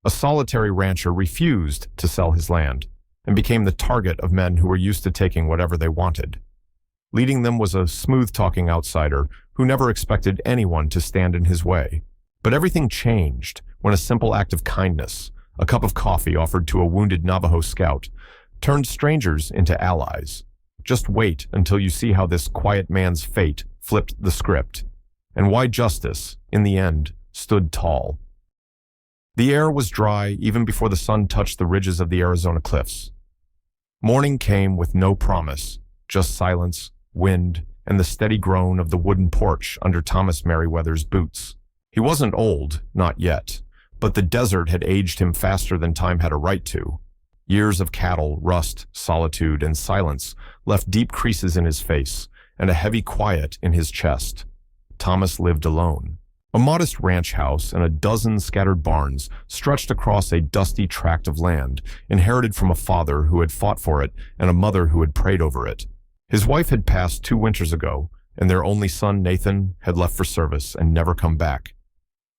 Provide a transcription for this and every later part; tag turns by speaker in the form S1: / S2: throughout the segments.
S1: A solitary rancher refused to sell his land and became the target of men who were used to taking whatever they wanted. Leading them was a smooth-talking outsider who never expected anyone to stand in his way. But everything changed when a simple act of kindness, a cup of coffee offered to a wounded Navajo scout, turned strangers into allies. Just wait until you see how this quiet man's fate flipped the script, and why justice, in the end, stood tall. The air was dry even before the sun touched the ridges of the Arizona cliffs. Morning came with no promise, just silence, wind, and the steady groan of the wooden porch under Thomas Merriweather's boots. He wasn't old, not yet, but the desert had aged him faster than time had a right to. Years of cattle, rust, solitude, and silence left deep creases in his face and a heavy quiet in his chest. Thomas lived alone. A modest ranch house and a dozen scattered barns stretched across a dusty tract of land, inherited from a father who had fought for it and a mother who had prayed over it. His wife had passed 2 winters ago, and their only son, Nathan, had left for service and never come back.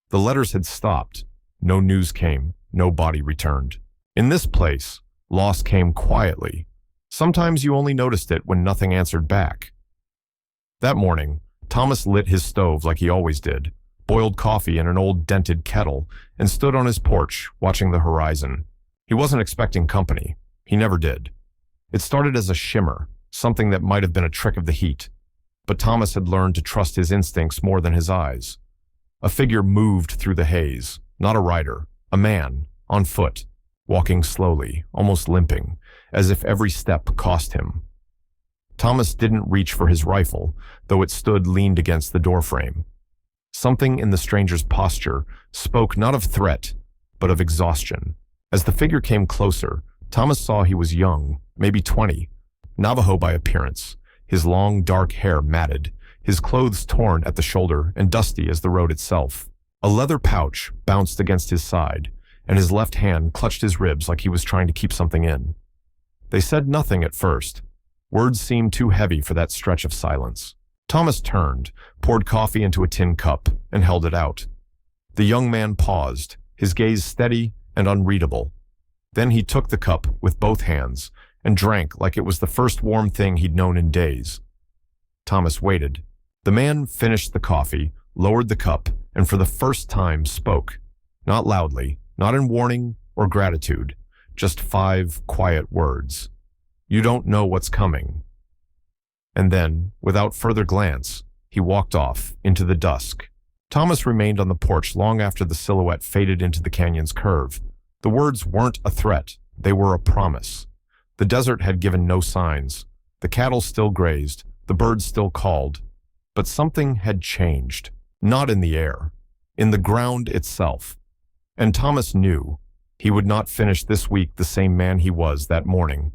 S1: The letters had stopped. No news came. No body returned. In this place, loss came quietly. Sometimes you only noticed it when nothing answered back. That morning, Thomas lit his stove like he always did, boiled coffee in an old dented kettle, and stood on his porch watching the horizon. He wasn't expecting company. He never did. It started as a shimmer, something that might have been a trick of the heat. But Thomas had learned to trust his instincts more than his eyes. A figure moved through the haze, not a rider, a man, on foot, walking slowly, almost limping, as if every step cost him. Thomas didn't reach for his rifle, though it stood leaned against the doorframe. Something in the stranger's posture spoke not of threat, but of exhaustion. As the figure came closer, Thomas saw he was young, maybe 20, Navajo by appearance, his long dark hair matted, his clothes torn at the shoulder and dusty as the road itself. A leather pouch bounced against his side, and his left hand clutched his ribs like he was trying to keep something in. They said nothing at first. Words seemed too heavy for that stretch of silence. Thomas turned, poured coffee into a tin cup, and held it out. The young man paused, his gaze steady and unreadable. Then he took the cup with both hands and drank like it was the first warm thing he'd known in days. Thomas waited. The man finished the coffee, lowered the cup, and for the first time spoke. Not loudly, not in warning or gratitude, just 5 quiet words. "You don't know what's coming." And then, without further glance, he walked off into the dusk. Thomas remained on the porch long after the silhouette faded into the canyon's curve. The words weren't a threat, they were a promise. The desert had given no signs. The cattle still grazed, the birds still called. But something had changed, not in the air, in the ground itself. And Thomas knew he would not finish this week the same man he was that morning.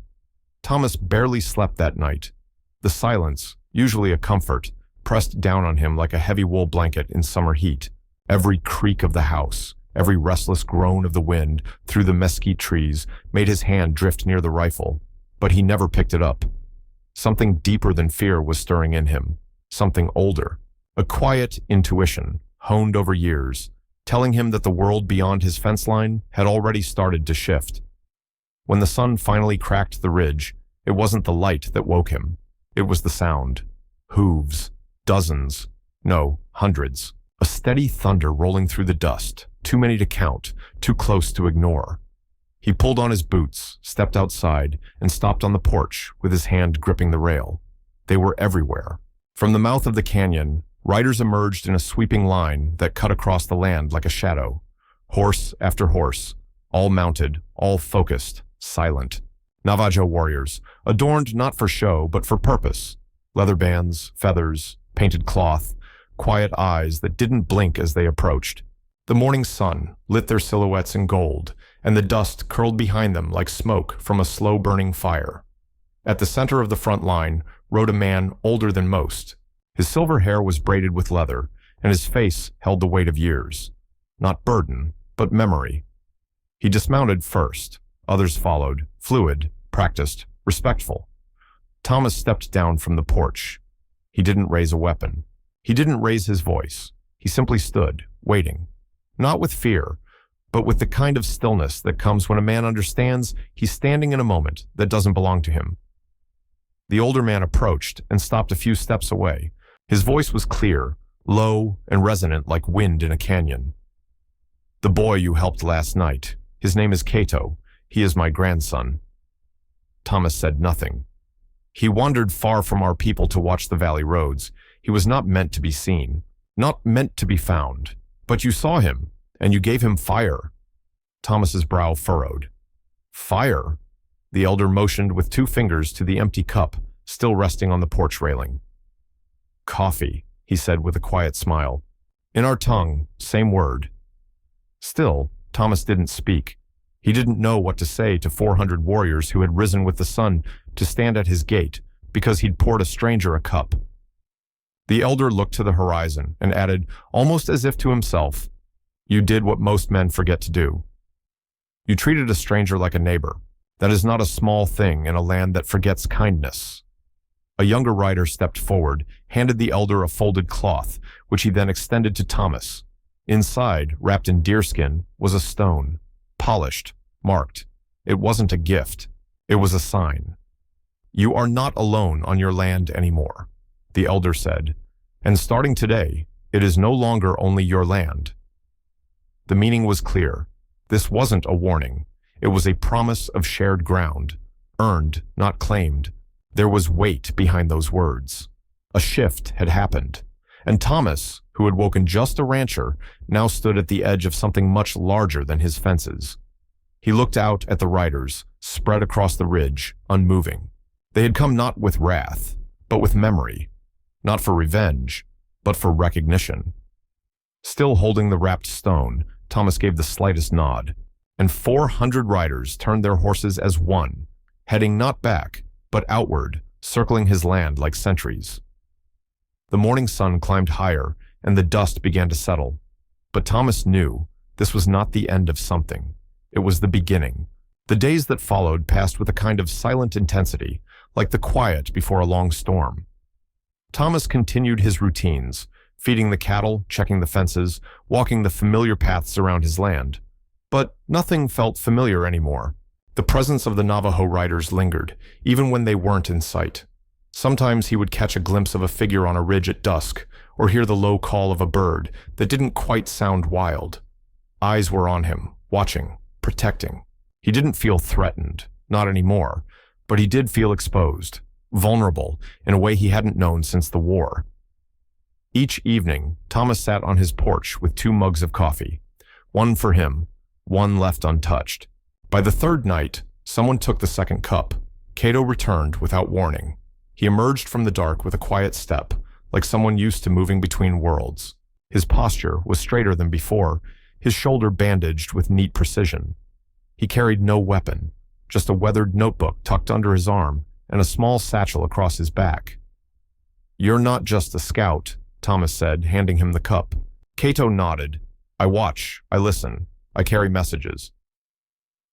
S1: Thomas barely slept that night. The silence, usually a comfort, pressed down on him like a heavy wool blanket in summer heat. Every creak of the house, every restless groan of the wind through the mesquite trees made his hand drift near the rifle, but he never picked it up. Something deeper than fear was stirring in him, something older, a quiet intuition, honed over years, telling him that the world beyond his fence line had already started to shift. When the sun finally cracked the ridge, it wasn't the light that woke him. It was the sound. Hooves. Dozens. No, hundreds. A steady thunder rolling through the dust, too many to count, too close to ignore. He pulled on his boots, stepped outside, and stopped on the porch with his hand gripping the rail. They were everywhere. From the mouth of the canyon, riders emerged in a sweeping line that cut across the land like a shadow. Horse after horse, all mounted, all focused, silent. Navajo warriors, adorned not for show but for purpose. Leather bands, feathers, painted cloth, quiet eyes that didn't blink as they approached. The morning sun lit their silhouettes in gold, and the dust curled behind them like smoke from a slow-burning fire. At the center of the front line rode a man older than most. His silver hair was braided with leather, and his face held the weight of years. Not burden, but memory. He dismounted first. Others followed, fluid, practiced, respectful. Thomas stepped down from the porch. He didn't raise a weapon. He didn't raise his voice. He simply stood, waiting. Not with fear, but with the kind of stillness that comes when a man understands he's standing in a moment that doesn't belong to him. The older man approached and stopped a few steps away. His voice was clear, low, and resonant like wind in a canyon. "The boy you helped last night. His name is Cato. He is my grandson." Thomas said nothing. "He wandered far from our people to watch the valley roads. He was not meant to be seen, not meant to be found. But you saw him, and you gave him fire." Thomas's brow furrowed. "Fire?" The elder motioned with 2 fingers to the empty cup, still resting on the porch railing. "Coffee," he said with a quiet smile. "In our tongue, same word." Still, Thomas didn't speak. He didn't know what to say to 400 warriors who had risen with the sun to stand at his gate because he'd poured a stranger a cup. The elder looked to the horizon and added, almost as if to himself, "You did what most men forget to do. You treated a stranger like a neighbor. That is not a small thing in a land that forgets kindness." A younger rider stepped forward, handed the elder a folded cloth, which he then extended to Thomas. Inside, wrapped in deerskin, was a stone, polished, marked. It wasn't a gift. It was a sign. "You are not alone on your land anymore," the elder said, "and starting today, it is no longer only your land." The meaning was clear. This wasn't a warning. It was a promise of shared ground, earned, not claimed. There was weight behind those words. A shift had happened, and Thomas, who had woken just a rancher, now stood at the edge of something much larger than his fences. He looked out at the riders, spread across the ridge, unmoving. They had come not with wrath, but with memory. Not for revenge, but for recognition. Still holding the wrapped stone, Thomas gave the slightest nod, and 400 riders turned their horses as one, heading not back, but outward, circling his land like sentries. The morning sun climbed higher, and the dust began to settle. But Thomas knew this was not the end of something. It was the beginning. The days that followed passed with a kind of silent intensity, like the quiet before a long storm. Thomas continued his routines, feeding the cattle, checking the fences, walking the familiar paths around his land. But nothing felt familiar anymore. The presence of the Navajo riders lingered, even when they weren't in sight. Sometimes he would catch a glimpse of a figure on a ridge at dusk, or hear the low call of a bird that didn't quite sound wild. Eyes were on him, watching, protecting. He didn't feel threatened, not anymore, but he did feel exposed, vulnerable in a way he hadn't known since the war. Each evening, Thomas sat on his porch with 2 mugs of coffee, one for him, one left untouched. By the 3rd night, someone took the 2nd cup. Cato returned without warning. He emerged from the dark with a quiet step, like someone used to moving between worlds. His posture was straighter than before, his shoulder bandaged with neat precision. He carried no weapon, just a weathered notebook tucked under his arm and a small satchel across his back. "You're not just a scout," Thomas said, handing him the cup. Cato nodded. "I watch, I listen, I carry messages."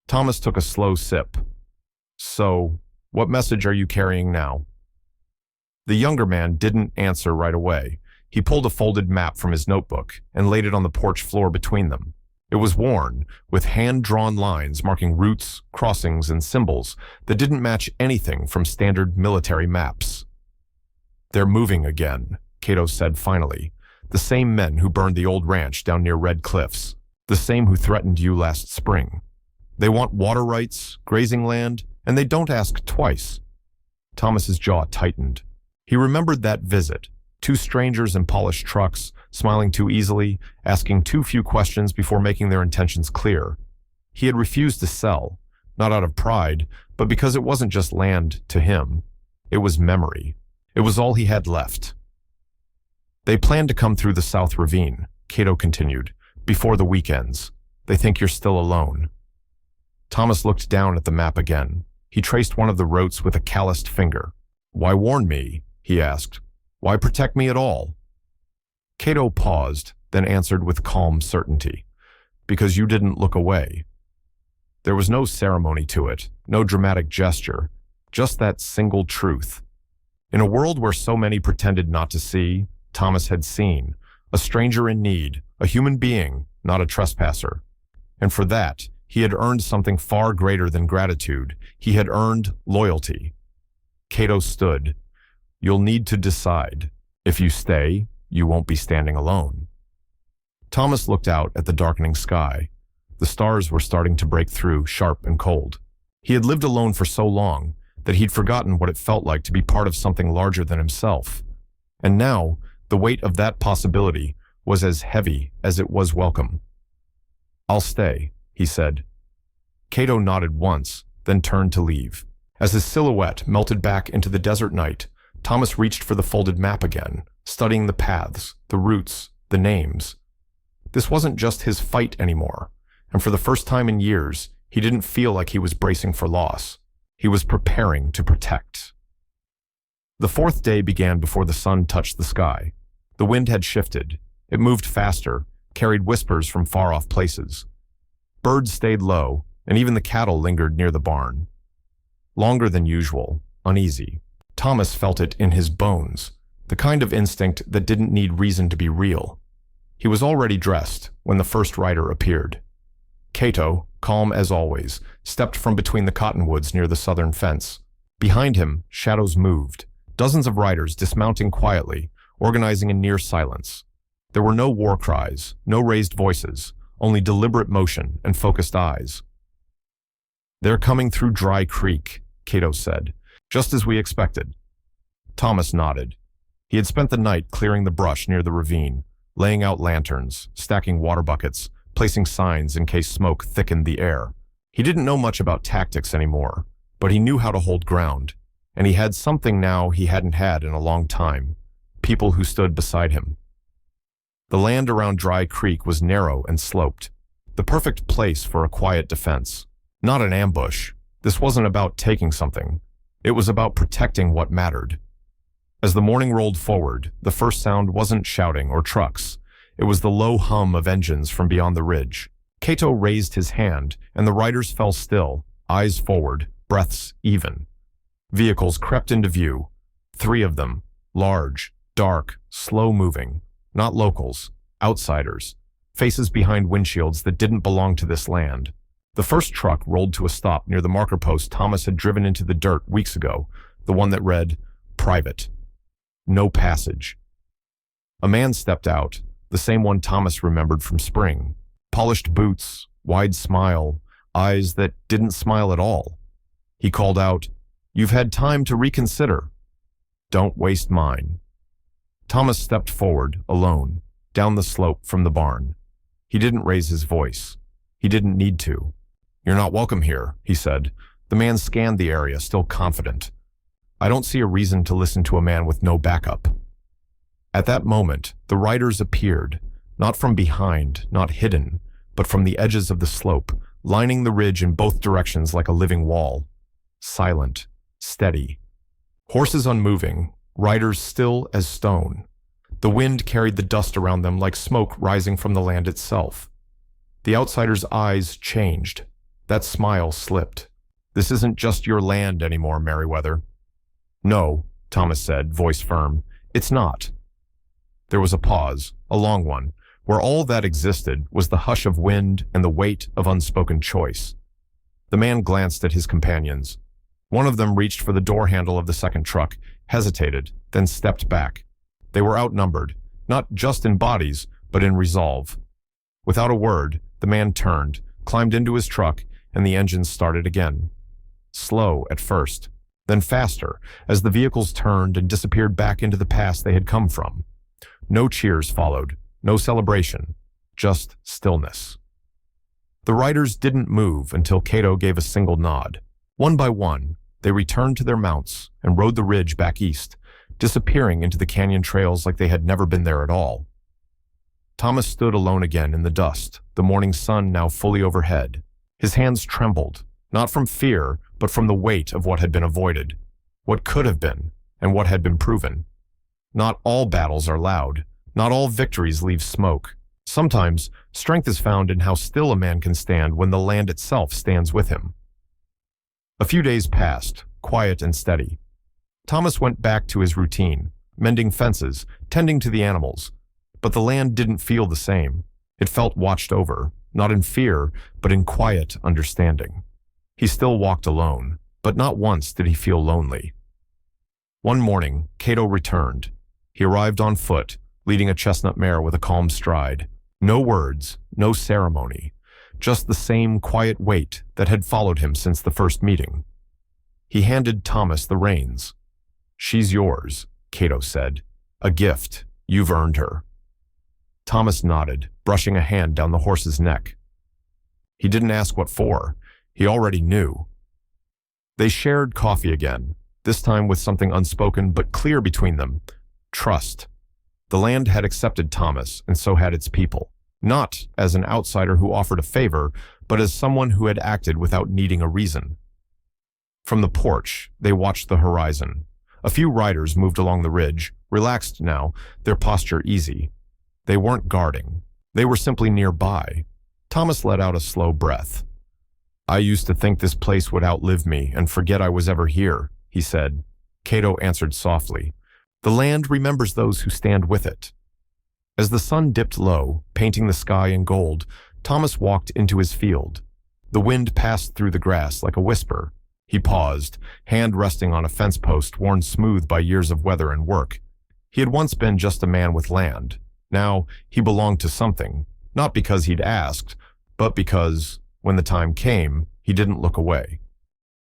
S1: Thomas took a slow sip. "So, what message are you carrying now?" The younger man didn't answer right away. He pulled a folded map from his notebook and laid it on the porch floor between them. It was worn, with hand-drawn lines marking routes, crossings, and symbols that didn't match anything from standard military maps. "They're moving again," Cato said finally. "The same men who burned the old ranch down near Red Cliffs. The same who threatened you last spring. They want water rights, grazing land, and they don't ask twice." Thomas's jaw tightened. He remembered that visit. 2 strangers in polished trucks, smiling too easily, asking too few questions before making their intentions clear. He had refused to sell, not out of pride, but because it wasn't just land to him. It was memory. It was all he had left. "They plan to come through the South Ravine," Cato continued, "before the weekends. They think you're still alone." Thomas looked down at the map again. He traced one of the routes with a calloused finger. "Why warn me?" he asked. "Why protect me at all?" Cato paused, then answered with calm certainty. "Because you didn't look away." There was no ceremony to it, no dramatic gesture, just that single truth. In a world where so many pretended not to see, Thomas had seen. A stranger in need, a human being, not a trespasser. And for that, he had earned something far greater than gratitude. He had earned loyalty. Cato stood. "You'll need to decide. If you stay, you won't be standing alone." Thomas looked out at the darkening sky. The stars were starting to break through, sharp and cold. He had lived alone for so long that he'd forgotten what it felt like to be part of something larger than himself. And now, the weight of that possibility was as heavy as it was welcome. "I'll stay," he said. Cato nodded once, then turned to leave. As his silhouette melted back into the desert night, Thomas reached for the folded map again, studying the paths, the routes, the names. This wasn't just his fight anymore, and for the first time in years, he didn't feel like he was bracing for loss. He was preparing to protect. The fourth day began before the sun touched the sky. The wind had shifted. It moved faster, carried whispers from far-off places. Birds stayed low, and even the cattle lingered near the barn. Longer than usual, uneasy. Thomas felt it in his bones, the kind of instinct that didn't need reason to be real. He was already dressed when the first rider appeared. Cato, calm as always, stepped from between the cottonwoods near the southern fence. Behind him, shadows moved, dozens of riders dismounting quietly, organizing in near silence. There were no war cries, no raised voices, only deliberate motion and focused eyes. "They're coming through Dry Creek," Cato said, "just as we expected." Thomas nodded. He had spent the night clearing the brush near the ravine, laying out lanterns, stacking water buckets, placing signs in case smoke thickened the air. He didn't know much about tactics anymore, but he knew how to hold ground, and he had something now he hadn't had in a long time: people who stood beside him. The land around Dry Creek was narrow and sloped, the perfect place for a quiet defense. Not an ambush. This wasn't about taking something. It was about protecting what mattered. As the morning rolled forward, the first sound wasn't shouting or trucks. It was the low hum of engines from beyond the ridge. Cato raised his hand, and the riders fell still, eyes forward, breaths even. Vehicles crept into view. 3 of them, large, dark, slow-moving. Not locals, outsiders, faces behind windshields that didn't belong to this land. The first truck rolled to a stop near the marker post Thomas had driven into the dirt weeks ago, the one that read, "Private. No passage." A man stepped out, the same one Thomas remembered from spring. Polished boots, wide smile, eyes that didn't smile at all. He called out, "You've had time to reconsider. Don't waste mine." Thomas stepped forward, alone, down the slope from the barn. He didn't raise his voice. He didn't need to. "You're not welcome here," he said. The man scanned the area, still confident. "I don't see a reason to listen to a man with no backup." At that moment, the riders appeared, not from behind, not hidden, but from the edges of the slope, lining the ridge in both directions like a living wall. Silent, steady. Horses unmoving, riders still as stone. The wind carried the dust around them like smoke rising from the land itself. The outsider's eyes changed. That smile slipped. "This isn't just your land anymore, Merriweather." "No," Thomas said, voice firm. "It's not." There was a pause, a long one, where all that existed was the hush of wind and the weight of unspoken choice. The man glanced at his companions. One of them reached for the door handle of the second truck, hesitated, then stepped back. They were outnumbered, not just in bodies, but in resolve. Without a word, the man turned, climbed into his truck, and the engines started again. Slow at first, then faster, as the vehicles turned and disappeared back into the pass they had come from. No cheers followed, no celebration, just stillness. The riders didn't move until Cato gave a single nod. One by one, they returned to their mounts and rode the ridge back east, disappearing into the canyon trails like they had never been there at all. Thomas stood alone again in the dust, the morning sun now fully overhead. His hands trembled, not from fear, but from the weight of what had been avoided, what could have been, and what had been proven. Not all battles are loud. Not all victories leave smoke. Sometimes, strength is found in how still a man can stand when the land itself stands with him. A few days passed, quiet and steady. Thomas went back to his routine, mending fences, tending to the animals. But the land didn't feel the same. It felt watched over, not in fear, but in quiet understanding. He still walked alone, but not once did he feel lonely. One morning, Cato returned. He arrived on foot, leading a chestnut mare with a calm stride. No words, no ceremony, just the same quiet weight that had followed him since the first meeting. He handed Thomas the reins. "She's yours," Cato said. "A gift. You've earned her." Thomas nodded, brushing a hand down the horse's neck. He didn't ask what for. He already knew. They shared coffee again, this time with something unspoken but clear between them: trust. The land had accepted Thomas, and so had its people. Not as an outsider who offered a favor, but as someone who had acted without needing a reason. From the porch, they watched the horizon. A few riders moved along the ridge, relaxed now, their posture easy. They weren't guarding. They were simply nearby. Thomas let out a slow breath. "I used to think this place would outlive me and forget I was ever here," he said. Cato answered softly. "The land remembers those who stand with it." As the sun dipped low, painting the sky in gold, Thomas walked into his field. The wind passed through the grass like a whisper. He paused, hand resting on a fence post worn smooth by years of weather and work. He had once been just a man with land. Now he belonged to something, not because he'd asked, but because, when the time came, he didn't look away.